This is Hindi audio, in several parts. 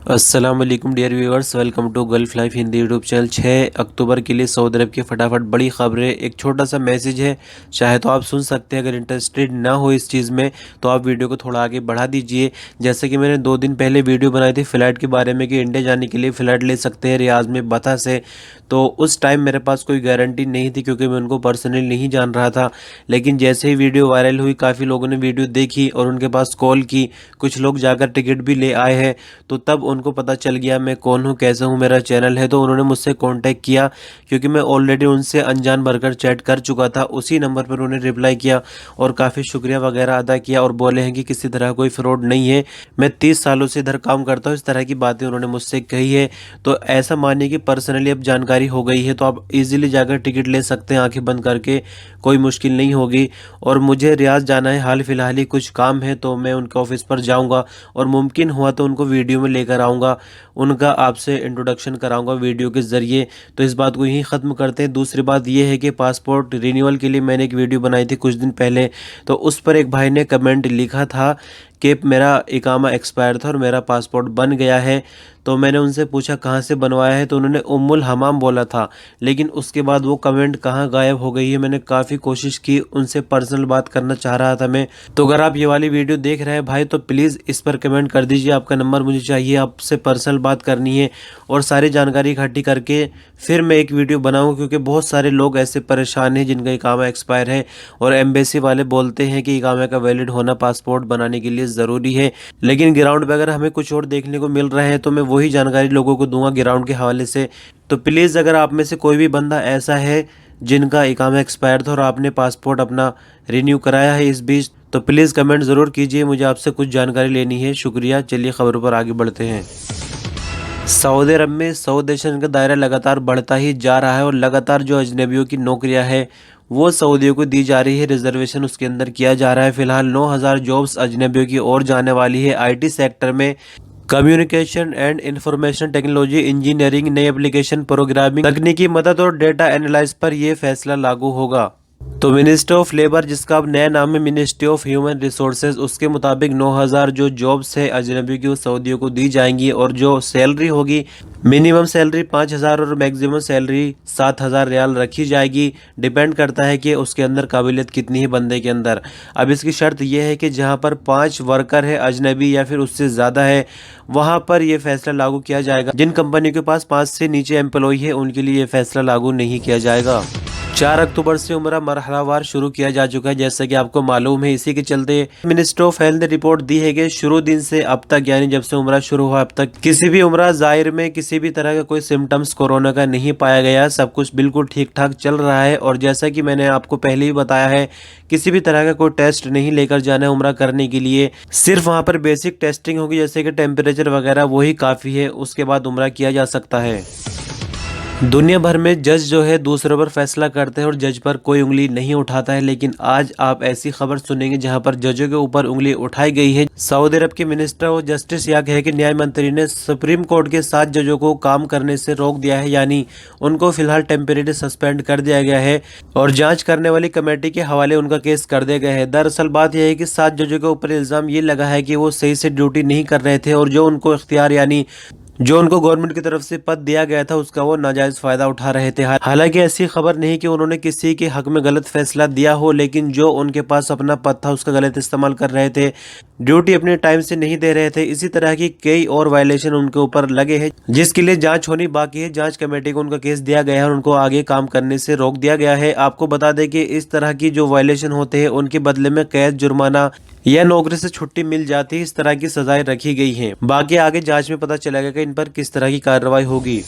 अस्सलाम वालेकुम dear viewers, welcome to gulf life Hindi YouTube channel. 6 अक्टूबर के लिए सऊदी अरब की फटाफट बड़ी खबरें। एक छोटा सा मैसेज है, चाहे तो आप सुन सकते हैं। अगर इंटरेस्टेड ना हो इस चीज़ में तो आप वीडियो को थोड़ा आगे बढ़ा दीजिए। जैसे कि मैंने 2 दिन पहले वीडियो बनाई थी फ़्लाइट के बारे में कि इंडिया जाने के लिए फ़्लाइट ले सकते हैं रियाज में बता से। तो उस टाइम मेरे पास कोई गारंटी नहीं थी क्योंकि मैं उनको पर्सनली नहीं जान रहा था। लेकिन जैसे ही वीडियो वायरल हुई, काफ़ी लोगों ने वीडियो देखी और उनके पास कॉल की, कुछ लोग जाकर टिकट भी ले आए हैं। तो तब उनको पता चल गया मैं कौन हूँ, कैसा हूँ, मेरा चैनल है। तो उन्होंने मुझसे कांटेक्ट किया क्योंकि मैं ऑलरेडी उनसे अनजान भरकर चैट कर चुका था। उसी नंबर पर उन्होंने रिप्लाई किया और काफ़ी शुक्रिया वगैरह अदा किया और बोले हैं कि किसी तरह कोई फ्रॉड नहीं है, मैं 30 सालों से इधर काम करता हूँ। इस तरह की बातें उन्होंने मुझसे कही है। तो ऐसा मानिए कि पर्सनली अब जानकारी हो गई है, तो आप इजीली जाकर टिकट ले सकते हैं आंखें बंद करके, कोई मुश्किल नहीं होगी। और मुझे रियाज जाना है, हाल फिलहाल ही कुछ काम है तो मैं उनके ऑफिस पर जाऊंगा और मुमकिन हुआ तो उनको वीडियो में लेकर आऊँगा, उनका आपसे इंट्रोडक्शन कराऊंगा वीडियो के ज़रिए। तो इस बात को यहीं ख़त्म करते हैं। दूसरी बात यह है कि पासपोर्ट रिन्यूअल के लिए मैंने एक वीडियो बनाई थी कुछ दिन पहले, तो उस पर एक भाई ने कमेंट लिखा था कि मेरा इकामा एक्सपायर था और मेरा पासपोर्ट बन गया है। तो मैंने उनसे पूछा कहाँ से बनवाया है, तो उन्होंने उम्मुल हमाम बोला था। लेकिन उसके बाद वो कमेंट कहाँ गायब हो गई है। मैंने काफ़ी कोशिश की, उनसे पर्सनल बात करना चाह रहा था मैं। तो अगर आप ये वाली वीडियो देख रहे हैं भाई तो प्लीज़ इस पर कमेंट कर दीजिए, आपका नंबर मुझे चाहिए, आपसे पर्सनल बात करनी है और सारी जानकारी इकट्ठी करके फिर मैं एक वीडियो बनाऊँ। क्योंकि बहुत सारे लोग ऐसे परेशान हैं जिनका इकामा एक्सपायर है और एम्बेसी वाले बोलते हैं कि इकामे का वैलिड होना पासपोर्ट बनाने के लिए ज़रूरी है। लेकिन ग्राउंड पे अगर हमें कुछ और देखने को मिल रहा है तो मैं वही जानकारी लोगों को दूंगा ग्राउंड के हवाले से। तो प्लीज़ अगर आप में से कोई भी बंदा ऐसा है जिनका इकामा एक्सपायर था और आपने पासपोर्ट अपना रिन्यू कराया है इस बीच, तो प्लीज़ कमेंट ज़रूर कीजिए, मुझे आपसे कुछ जानकारी लेनी है। शुक्रिया। चलिए खबरों पर आगे बढ़ते हैं। सऊदी अरब में सऊदेशन का दायरा लगातार बढ़ता ही जा रहा है और लगातार जो अजनबियों की नौकरियां हैं वो सऊदियों को दी जा रही है, रिजर्वेशन उसके अंदर किया जा रहा है। फिलहाल 9,000 जॉब्स अजनबियों की ओर जाने वाली है। आईटी सेक्टर में communication and information technology engineering, नई एप्लीकेशन प्रोग्रामिंग, तकनीकी मदद और डेटा एनालाइज पर यह फैसला लागू होगा। तो मिनिस्ट्री ऑफ लेबर, जिसका अब नया नाम है मिनिस्ट्री ऑफ ह्यूमन रिसोर्सेज, उसके मुताबिक 9,000 जो जॉब्स है अजनबी की वो सऊदियों को दी जाएंगी और जो सैलरी होगी, मिनिमम सैलरी 5,000 और मैक्सिमम सैलरी 7,000 रियाल रखी जाएगी। डिपेंड करता है कि उसके अंदर काबिलियत कितनी है बंदे के अंदर। अब इसकी शर्त यह है कि जहां पर 5 वर्कर है अजनबी या फिर उससे ज़्यादा है, वहां पर यह फैसला लागू किया जाएगा। जिन कंपनियों के पास 5 से नीचे एम्प्लॉय है उनके लिए यह फैसला लागू नहीं किया जाएगा। 4 अक्टूबर से उम्रा मरहलावार शुरू किया जा चुका है, जैसा कि आपको मालूम है। इसी के चलते मिनिस्ट्री ऑफ हेल्थ ने रिपोर्ट दी है कि शुरू दिन से अब तक, यानी जब से उम्रा शुरू हुआ अब तक, किसी भी उम्रा जाहिर में किसी भी तरह का कोई सिम्टम्स कोरोना का नहीं पाया गया। सब कुछ बिल्कुल ठीक ठाक चल रहा है। और जैसा कि मैंने आपको पहले ही बताया है, किसी भी तरह का कोई टेस्ट नहीं लेकर जाना है उम्रा करने के लिए। सिर्फ वहाँ पर बेसिक टेस्टिंग होगी, जैसे कि टेम्परेचर वगैरह, वही काफ़ी है। उसके बाद उम्रा किया जा सकता है। दुनिया भर में जज जो है दूसरों पर फैसला करते हैं और जज पर कोई उंगली नहीं उठाता है। लेकिन आज आप ऐसी खबर सुनेंगे जहां पर जजों के ऊपर उंगली उठाई गई है। सऊदी अरब के मिनिस्टर ऑफ जस्टिस यह है कि न्याय मंत्री ने सुप्रीम कोर्ट के 7 जजों को काम करने से रोक दिया है, यानी उनको फिलहाल टेम्परेरी सस्पेंड कर दिया गया है और जांच करने वाली कमेटी के हवाले उनका केस कर दिया गया है। दरअसल बात यह है कि 7 जजों के ऊपर इल्जाम ये लगा है कि वो सही से ड्यूटी नहीं कर रहे थे और जो उनको इख्तियार, यानी जो उनको गवर्नमेंट की तरफ से पद दिया गया था, उसका वो नाजायज फायदा उठा रहे थे। हालांकि ऐसी खबर नहीं कि उन्होंने किसी के हक में गलत फैसला दिया हो, लेकिन जो उनके पास अपना पद था उसका गलत इस्तेमाल कर रहे थे, ड्यूटी अपने टाइम से नहीं दे रहे थे। इसी तरह की कई और वायलेशन उनके ऊपर लगे हैं, जिसके लिए जांच होनी बाकी है। जांच कमेटी को उनका केस दिया गया है और उनको आगे काम करने से रोक दिया गया है। आपको बता दें कि इस तरह की जो वायलेशन होते हैं उनके बदले में कैद, जुर्माना या नौकरी से छुट्टी मिल जाती है। इस तरह की सजाएं रखी गई हैं। बाकी आगे जांच में पता चलेगा कि इन पर किस तरह की कार्रवाई होगी।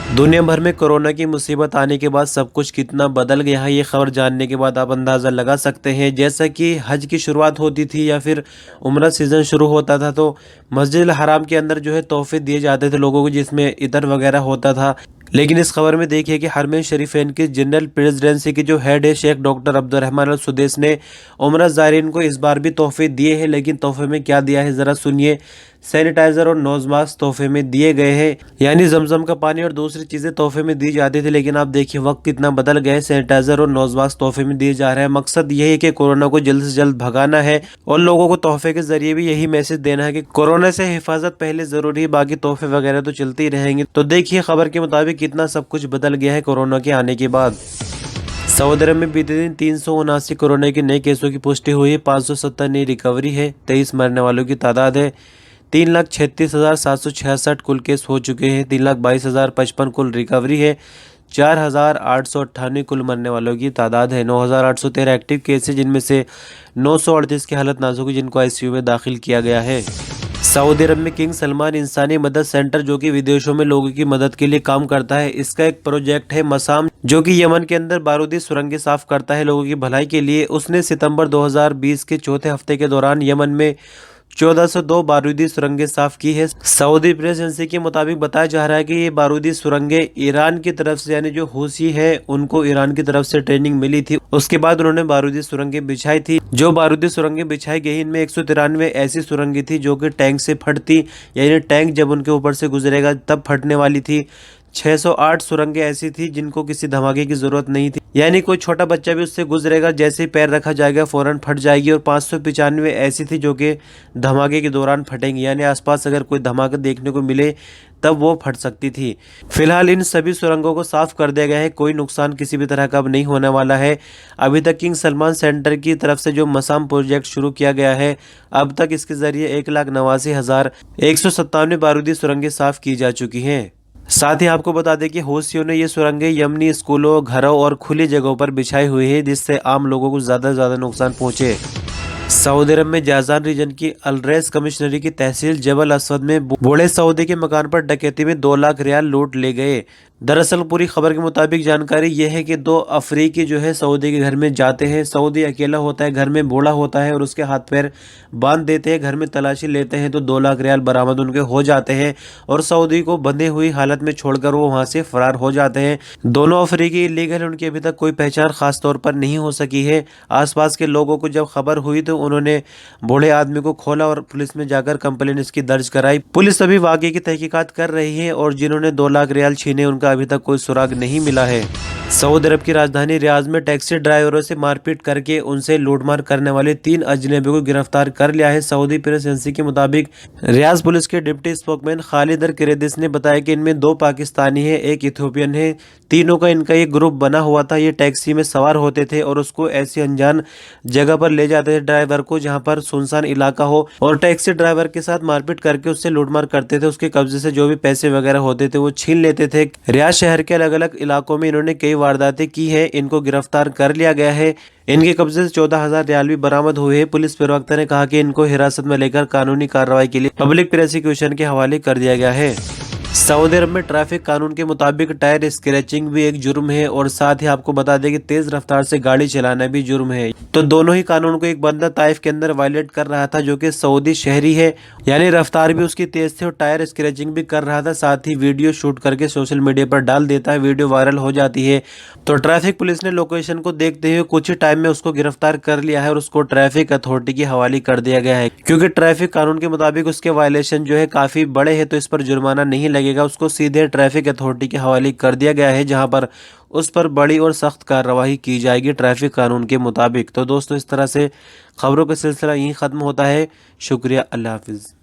दुनिया भर में कोरोना की मुसीबत आने के बाद सब कुछ कितना बदल गया है, ये खबर जानने के बाद आप अंदाज़ा लगा सकते हैं। जैसा कि हज की शुरुआत होती थी या फिर उम्रा सीज़न शुरू होता था तो मस्जिद हराम के अंदर जो है तोहफे दिए जाते थे लोगों को, जिसमें इतर वगैरह होता था। लेकिन इस खबर में देखिए कि हरमैन शरीफैन की जनरल प्रेसिडेंसी के जो हेड है शेख डॉक्टर अब्दुर्रहमान अल सुदैस ने उम्रा ज़ायरीन को इस बार भी तोहफे दिए हैं। लेकिन तोहफे में क्या दिया है ज़रा सुनिए। सैनिटाइजर और नोज मास्क तोहफे में दिए गए हैं, यानी जमजम का पानी और दूसरी चीजें तोहफे में दी जाती थी। लेकिन आप देखिए वक्त कितना बदल गया है, सैनिटाइजर और नोज मास्क तोहफे में दिए जा रहे हैं। मकसद यही है कि कोरोना को जल्द से जल्द भगाना है और लोगों को तोहफे के जरिए भी यही मैसेज देना है कि कोरोना से हिफाजत पहले जरूरी है, बाकी तोहफे वगैरह तो चलते ही रहेंगे। तो देखिए खबर के मुताबिक कितना सब कुछ बदल गया है कोरोना के आने के बाद। सऊदी अरब में बीते दिन 379 कोरोना के नए केसों की पुष्टि हुई है। 570 नई रिकवरी है। 23 मरने वालों की तादाद है। 3,36,766 कुल केस हो चुके हैं। 3,22,055 कुल रिकवरी है। 4,898 कुल मरने वालों की तादाद है। 9,813 एक्टिव केस है, जिनमें से 938 की हालत नाजुक है, जिनको आईसीयू में दाखिल किया गया है। सऊदी अरब में किंग सलमान इंसानी मदद सेंटर, जो कि विदेशों में लोगों की मदद के लिए काम करता है, इसका एक प्रोजेक्ट है मसाम, जो कि यमन के अंदर बारूदी सुरंगें साफ करता है लोगों की भलाई के लिए। उसने सितंबर 2020 के चौथे हफ्ते के दौरान यमन में 1402 बारूदी सुरंगें साफ की है। सऊदी प्रेस एजेंसी के मुताबिक बताया जा रहा है कि ये बारूदी सुरंगें ईरान की तरफ से, यानी जो हूसी है उनको ईरान की तरफ से ट्रेनिंग मिली थी। उसके बाद उन्होंने बारूदी सुरंगें बिछाई थी। जो बारूदी सुरंगें बिछाई गई, इनमें 193 ऐसी सुरंगें थी जो कि टैंक से फटती, यानी टैंक जब उनके ऊपर से गुजरेगा तब फटने वाली थी। 608 सुरंगें ऐसी थी जिनको किसी धमाके की जरूरत नहीं थी, यानी कोई छोटा बच्चा भी उससे गुजरेगा, जैसे ही पैर रखा जाएगा फौरन फट जाएगी। और 595 ऐसी थी जो कि धमाके के दौरान फटेंगी, यानी आसपास अगर कोई धमाका देखने को मिले तब वो फट सकती थी। फिलहाल इन सभी सुरंगों को साफ कर दिया गया है। कोई नुकसान किसी भी तरह का अब नहीं होने वाला है। अभी तक किंग सलमान सेंटर की तरफ से जो मसाम प्रोजेक्ट शुरू किया गया है, अब तक इसके जरिए 1,89,197 बारूदी सुरंगें साफ की जा चुकी हैं। साथ ही आपको बता दें कि हौसियों ने ये सुरंगें यमनी स्कूलों, घरों और खुली जगहों पर बिछाई हुई है, जिससे आम लोगों को ज़्यादा से ज़्यादा नुकसान पहुंचे। सऊदी अरब में जाजान रीजन की अलरैस कमिश्नरी की तहसील जबल असवद में बूढ़े सऊदी के मकान पर डकैती में 2 लाख रियाल लूट ले गए। दरअसल पूरी खबर के मुताबिक जानकारी यह है कि 2 अफ्रीकी जो है सऊदी के घर में जाते हैं। सऊदी अकेला होता है, घर में बूढ़ा होता है और उसके हाथ पैर बांध देते हैं। घर में तलाशी लेते हैं तो 2 लाख रियाल बरामद उनके हो जाते हैं और सऊदी को बंधे हुई हालत में छोड़कर वो वहां से फरार हो जाते हैं। दोनों अफ्रीकी इलीगल है, उनकी अभी तक कोई पहचान खास तौर पर नहीं हो सकी है। आसपास के लोगों को जब खबर हुई तो उन्होंने बूढ़े आदमी को खोला और पुलिस में जाकर कंप्लेन इसकी दर्ज कराई। पुलिस अभी वाकये की तहकीकात कर रही है और जिन्होंने 2 लाख रियाल छीने उनका अभी तक कोई सुराग नहीं मिला है। सऊदी अरब की राजधानी रियाद में टैक्सी ड्राइवरों से मारपीट करके उनसे लूटमार करने वाले 3 अजनबियों को गिरफ्तार कर लिया है। सऊदी प्रेस एजेंसी के मुताबिक रियाद पुलिस के डिप्टी स्पोकमैन खालिद अल किरेदिस ने बताया कि इनमें 2 पाकिस्तानी है, 1 इथियोपियन है। तीनों का इनका एक ग्रुप बना हुआ था। ये टैक्सी में सवार होते थे और उसको ऐसी अनजान जगह पर ले जाते थे ड्राइवर को, जहां पर सुनसान इलाका हो, और टैक्सी ड्राइवर के साथ मारपीट करके उससे लूटमार करते थे। उसके कब्जे से जो भी पैसे वगैरह होते थे वो छीन लेते थे। रियाद शहर के अलग अलग इलाकों में इन्होंने कई वारदातें की है। इनको गिरफ्तार कर लिया गया है। इनके कब्जे से 14,000 रियाल भी बरामद हुए हैं। पुलिस प्रवक्ता ने कहा कि इनको हिरासत में लेकर कानूनी कार्रवाई के लिए पब्लिक प्रोसिक्यूशन के हवाले कर दिया गया है। सऊदी अरब में ट्रैफिक कानून के मुताबिक टायर स्क्रैचिंग भी एक जुर्म है और साथ ही आपको बता दें कि तेज रफ्तार से गाड़ी चलाना भी जुर्म है। तो दोनों ही कानून को एक बंदा ताइफ के अंदर वायलेट कर रहा था, जो कि सऊदी शहरी है, यानी रफ्तार भी उसकी तेज थी और टायर स्क्रैचिंग भी कर रहा था। साथ ही वीडियो शूट करके सोशल मीडिया पर डाल देता है, वीडियो वायरल हो जाती है। तो ट्रैफिक पुलिस ने लोकेशन को देखते हुए कुछ ही टाइम में उसको गिरफ्तार कर लिया है और उसको ट्रैफिक अथॉरिटी के हवाले कर दिया गया है, क्योंकि ट्रैफिक कानून के मुताबिक उसके वायलेशन जो है काफी बड़े हैं, तो इस पर जुर्माना नहीं लगेगा। उसको सीधे ट्रैफिक अथॉरिटी के हवाले कर दिया गया है, जहां पर उस पर बड़ी और सख्त कार्रवाई की जाएगी ट्रैफिक कानून के मुताबिक। तो दोस्तों, इस तरह से खबरों का सिलसिला यहीं ख़त्म होता है। शुक्रिया, अल्लाह हाफिज़।